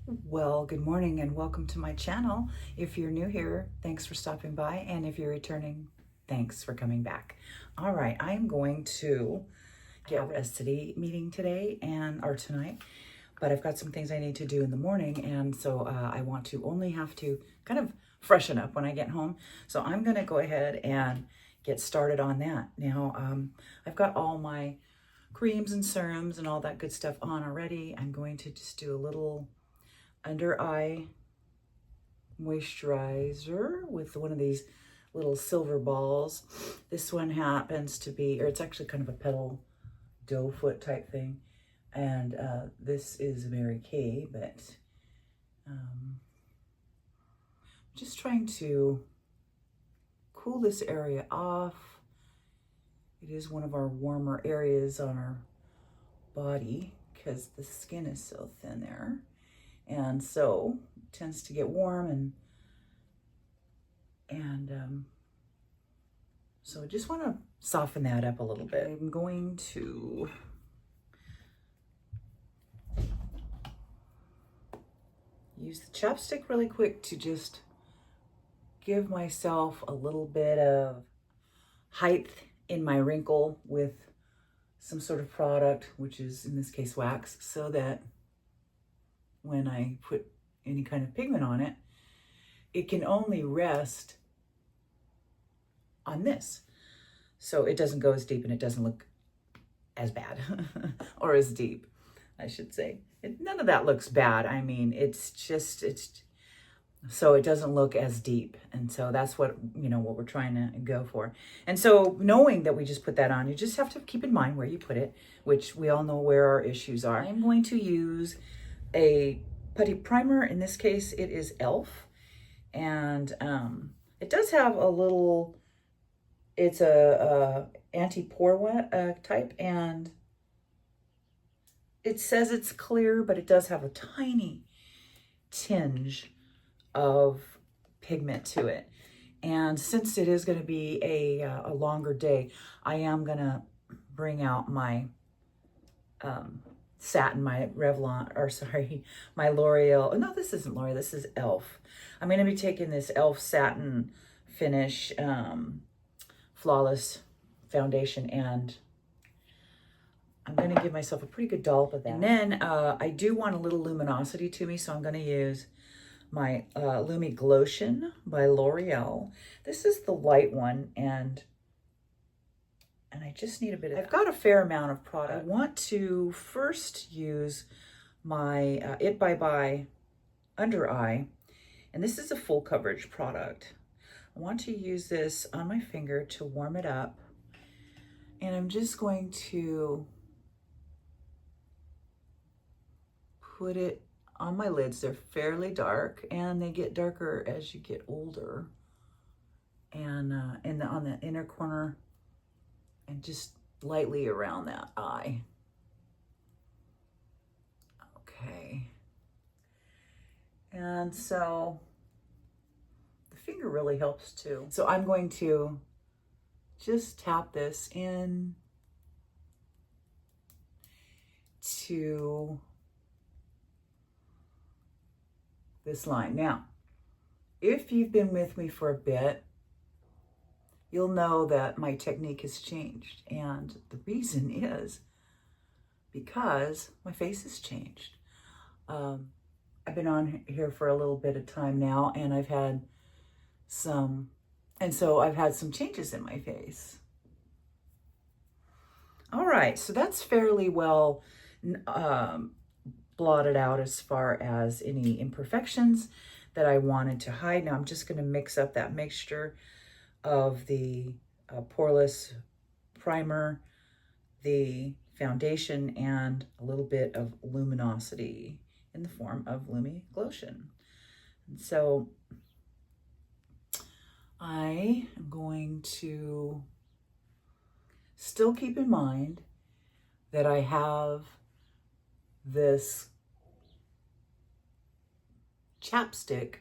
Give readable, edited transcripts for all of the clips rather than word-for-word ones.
Well, good morning and welcome to my channel. If you're new here, thanks for stopping by. And if you're returning, thanks for coming back. All right, I'm going to have a city meeting today or tonight, but I've got some things I need to do in the morning. And so I want to only have to kind of freshen up when I get home. So I'm going to go ahead and get started on that. Now, I've got all my creams and serums and all that good stuff on already. I'm going to just do a little under eye moisturizer with one of these little silver balls. This one happens to be, or it's actually kind of a petal doe foot type thing. And this is Mary Kay, but just trying to cool this area off. It is one of our warmer areas on our body because the skin is so thin there. And so it tends to get warm and so I just want to soften that up a little bit. I'm going to use the chapstick really quick to just give myself a little bit of height in my wrinkle with some sort of product, which is in this case wax, so that when I put any kind of pigment on it, it can only rest on this. So it doesn't go as deep and it doesn't look as bad or as deep, I should say. None of that looks bad. I mean, it's so it doesn't look as deep. And so that's what we're trying to go for. And so knowing that we just put that on, you just have to keep in mind where you put it, which we all know where our issues are. I'm going to use a putty primer. In this case, it is e.l.f. And it does have a little, it's a anti-pore type, and it says it's clear, but it does have a tiny tinge of pigment to it. And since it is going to be a longer day, I am going to bring out my satin, my my L'Oreal. No, this isn't L'Oreal. This is e.l.f. I'm going to be taking this e.l.f. satin finish flawless foundation, and I'm going to give myself a pretty good dollop of that. And then I do want a little luminosity to me, so I'm going to use my Lumi Glotion by L'Oreal. This is the light one, and I just need a bit of, I've got a fair amount of product. I want to first use my It Bye Bye under eye, and this is a full coverage product. I want to use this on my finger to warm it up, and I'm just going to put it on my lids. They're fairly dark, and they get darker as you get older. And on the inner corner, and just lightly around that eye. Okay. And so the finger really helps too. So I'm going to just tap this in to this line. Now, if you've been with me for a bit, you'll know that my technique has changed. And the reason is because my face has changed. I've been on here for a little bit of time now, and I've had some changes in my face. All right, so that's fairly well blotted out as far as any imperfections that I wanted to hide. Now I'm just going to mix up that mixture of the poreless primer, the foundation, and a little bit of luminosity in the form of Lumi Glotion. And so I am going to still keep in mind that I have this chapstick.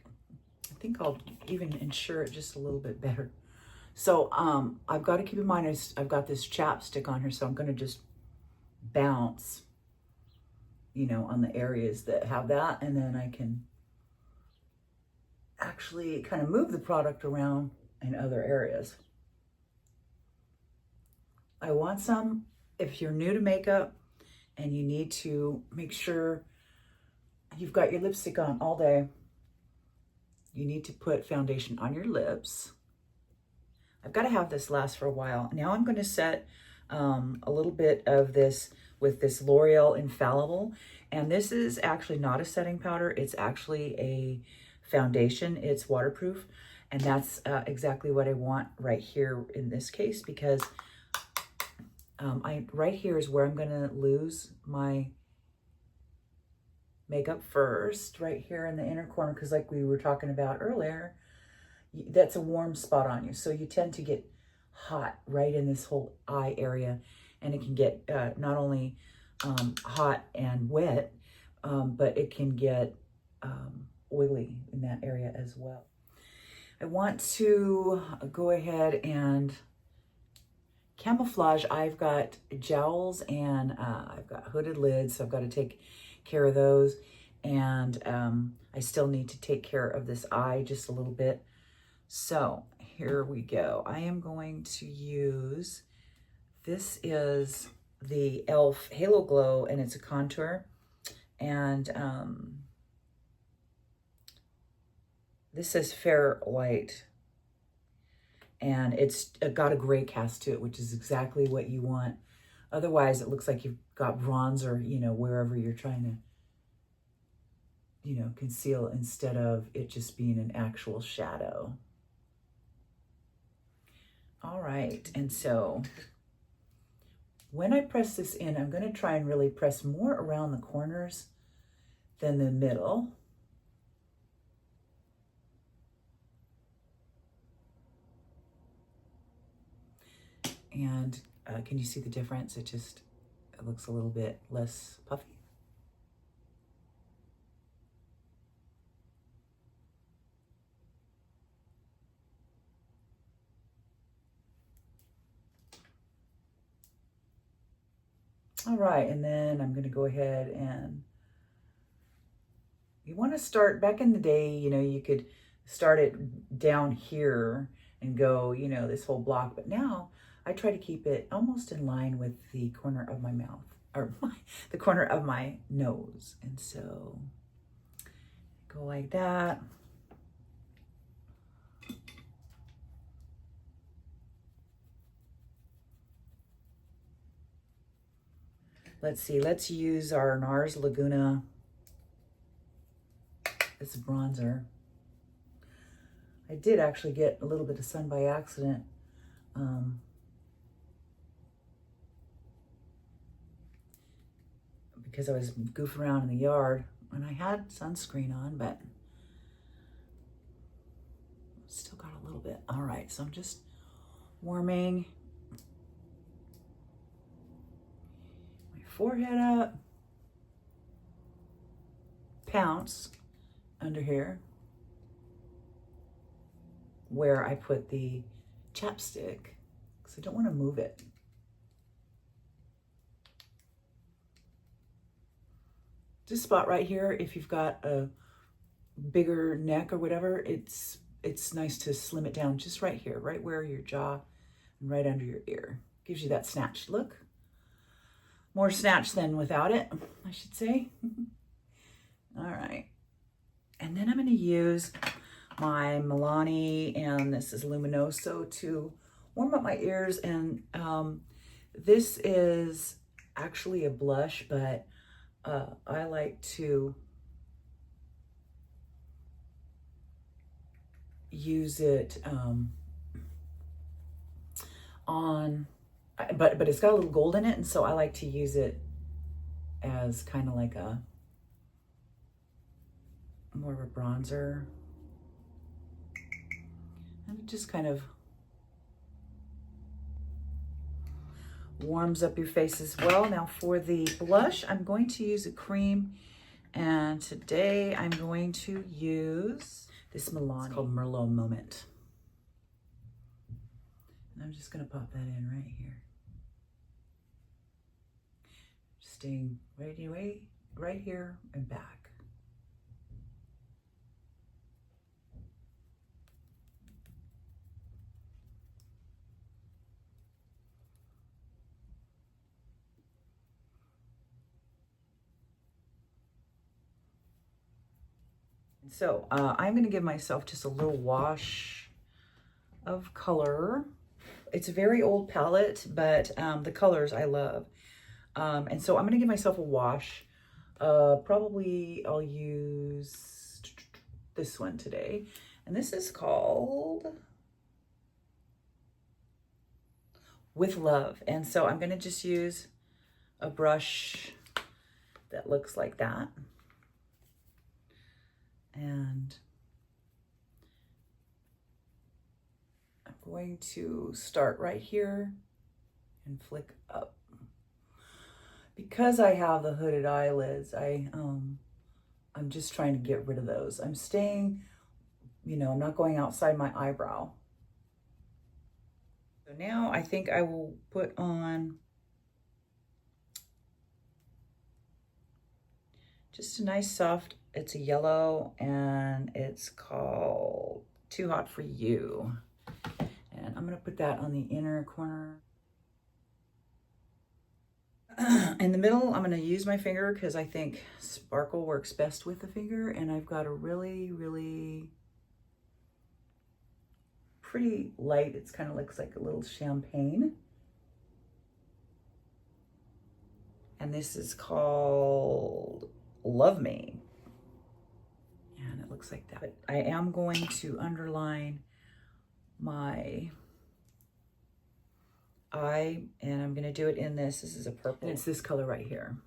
I think I'll even ensure it just a little bit better. So I've got to keep in mind I've got this chapstick on here, so I'm going to just bounce you know, on the areas that have that. And then I can actually kind of move the product around in other areas. I want some, if you're new to makeup and you need to make sure you've got your lipstick on all day, you need to put foundation on your lips. I've got to have this last for a while. Now I'm going to set a little bit of this with this L'Oreal Infallible. And this is actually not a setting powder. It's actually a foundation. It's waterproof. And that's exactly what I want right here in this case, because right here is where I'm going to lose my makeup first, right here in the inner corner, because like we were talking about earlier, that's a warm spot on you. So you tend to get hot right in this whole eye area, and it can get not only hot and wet, but it can get oily in that area as well. I want to go ahead and camouflage. I've got jowls and I've got hooded lids, so I've got to take care of those. And I still need to take care of this eye just a little bit. So here we go. I am going to use, this is the e.l.f. Halo Glow, and it's a contour. And this says Fair Light. And it's got a gray cast to it, which is exactly what you want. Otherwise, it looks like you've got bronzer, you know, wherever you're trying to, you know, conceal, instead of it just being an actual shadow. All right, and so when I press this in, I'm going to try and really press more around the corners than the middle. And can you see the difference? It looks a little bit less puffy. All right, and then I'm going to go ahead and you want to start, back in the day, you know, you could start it down here and go, you know, this whole block. But now I try to keep it almost in line with the corner of my mouth, or the corner of my nose. And so go like that. Let's see, let's use our NARS Laguna. It's a bronzer. I did actually get a little bit of sun by accident. Because I was goofing around in the yard and I had sunscreen on, but still got a little bit. All right, so I'm just warming my forehead up, pounce under here where I put the chapstick, because I don't want to move it. This spot right here, if you've got a bigger neck or whatever, it's nice to slim it down just right here, right where your jaw and right under your ear. Gives you that snatched look. More snatched than without it, I should say. All right. And then I'm going to use my Milani, and this is Luminoso, to warm up my ears. And this is actually a blush, but I like to use it on, but it's got a little gold in it, and so I like to use it as kind of like a more of a bronzer, and it just kind of warms up your face as well. Now for the blush, I'm going to use a cream, and today I'm going to use this Milani. It's called Merlot Moment. And I'm just going to pop that in right here. Staying right away right here and back. So I'm going to give myself just a little wash of color. It's a very old palette, but the colors I love. And so I'm going to give myself a wash. Probably I'll use this one today. And this is called With Love. And so I'm going to just use a brush that looks like that. And I'm going to start right here and flick up. Because I have the hooded eyelids, I'm just trying to get rid of those. I'm staying, you know, I'm not going outside my eyebrow. So now I think I will put on just a nice soft, it's a yellow and it's called Too Hot for You. And I'm gonna put that on the inner corner. In the middle, I'm gonna use my finger because I think sparkle works best with the finger, and I've got a really, really pretty light, it's kind of looks like a little champagne. And this is called Love Me. And it looks like that. But I am going to underline my eye, and I'm going to do it in this. This is a purple. And it's this color right here.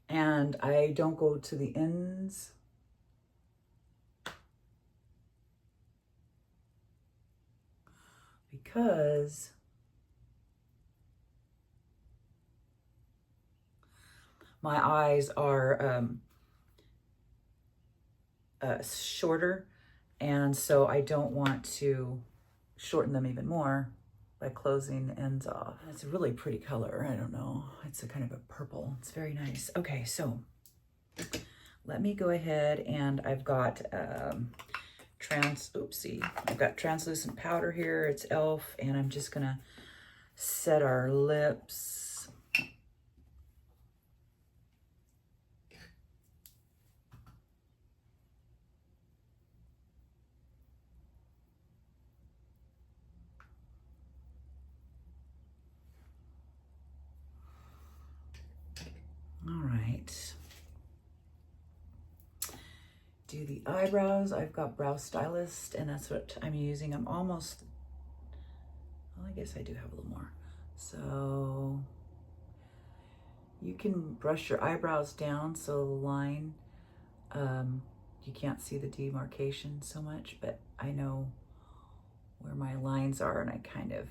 And I don't go to the ends. Because my eyes are shorter, and so I don't want to shorten them even more by closing the ends off. It's a really pretty color. I don't know. It's a kind of a purple. It's very nice. Okay, so let me go ahead, and I've got I've got translucent powder here. It's e.l.f. and I'm just gonna set our lips. All right. Do the eyebrows. I've got Brow Stylist, and that's what I'm using. I'm almost, well, I guess I do have a little more. So you can brush your eyebrows down so the line, you can't see the demarcation so much, but I know where my lines are, and I kind of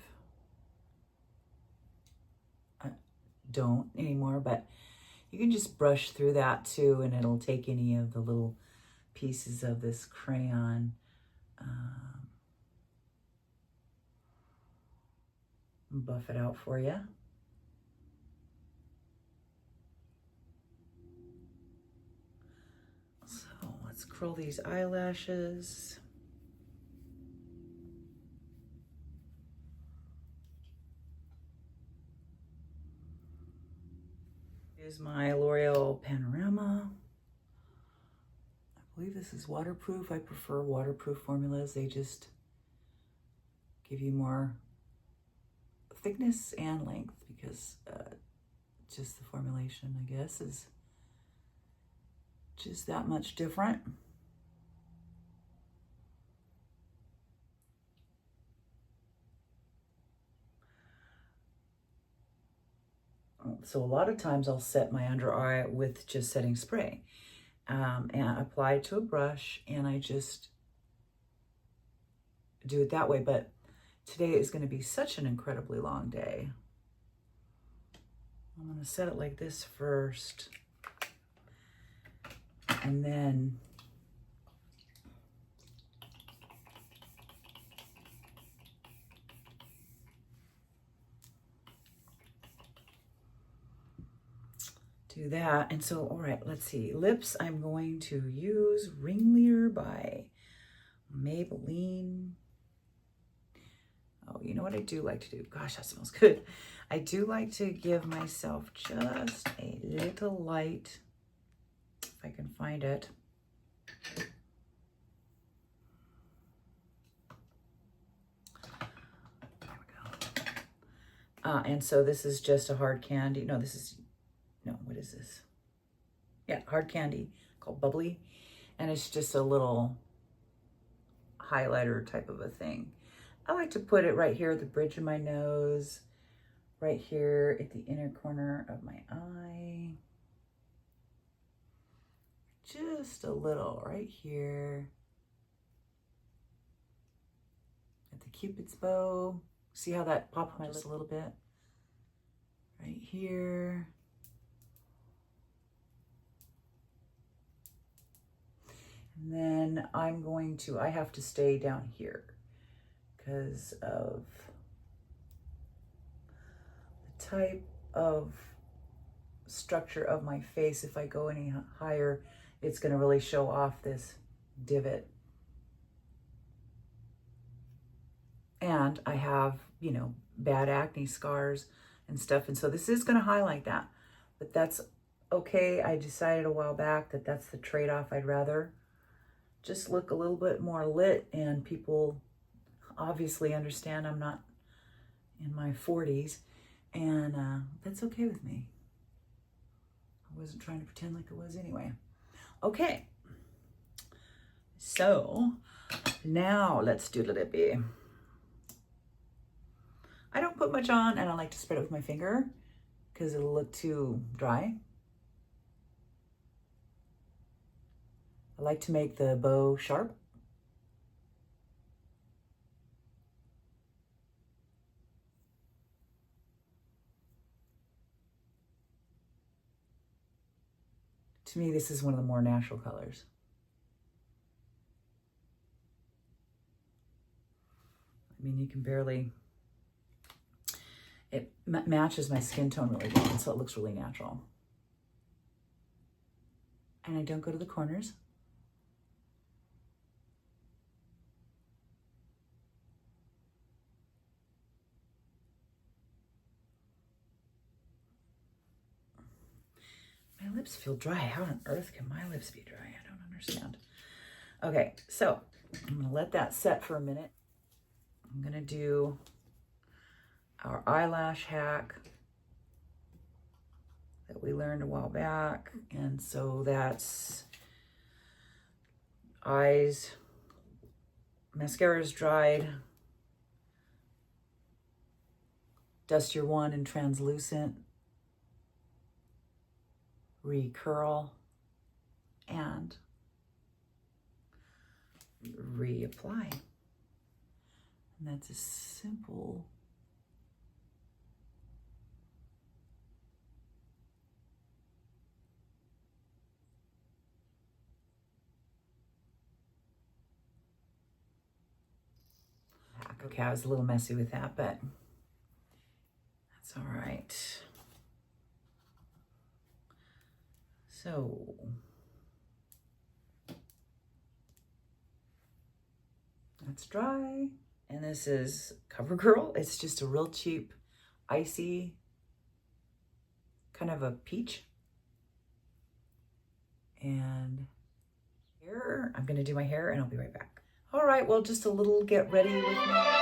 don't anymore, but you can just brush through that too, and it'll take any of the little pieces of this crayon buff it out for you. So let's curl these eyelashes. Here's my L'Oreal Panorama. I believe this is waterproof. I prefer waterproof formulas. They just give you more thickness and length because just the formulation, I guess, is just that much different. So a lot of times I'll set my under eye with just setting spray and apply it to a brush, and I just do it that way. But today is going to be such an incredibly long day. I'm going to set it like this first, and then do that. And so, all right, let's see. Lips, I'm going to use Ringleader by Maybelline. Oh, you know what I do like to do? Gosh, that smells good. I do like to give myself just a little light, if I can find it. There we go. And so this is just a hard candy. No, this is, no, what is this? Yeah, hard candy called Bubbly. And it's just a little highlighter type of a thing. I like to put it right here at the bridge of my nose, right here at the inner corner of my eye. Just a little right here at the Cupid's bow. See how that popped my lips a little bit? Right here. And then I have to stay down here because of the type of structure of my face. If I go any higher, it's going to really show off this divot. And I have, you know, bad acne scars and stuff. And so this is going to highlight that. But that's okay. I decided a while back that that's the trade-off. I'd rather just look a little bit more lit, and people obviously understand I'm not in my 40s, and that's okay with me. I wasn't trying to pretend like it was anyway. Okay, so now let's do the lippy. I don't put much on, and I like to spread it with my finger because it'll look too dry. I like to make the bow sharp. To me, this is one of the more natural colors. I mean, you can barely, it matches my skin tone really well, so it looks really natural. And I don't go to the corners. My lips feel dry. How on earth can my lips be dry? I don't understand. Okay, so I'm gonna let that set for a minute. I'm gonna do our eyelash hack that we learned a while back. And so that's eyes, mascara's dried, dust your one in translucent, recurl, and reapply. And that's a simple hack. Okay, I was a little messy with that, but that's all right. So that's dry. And this is CoverGirl. It's just a real cheap, icy, kind of a peach. And here, I'm gonna do my hair and I'll be right back. All right, well, just a little get ready with me.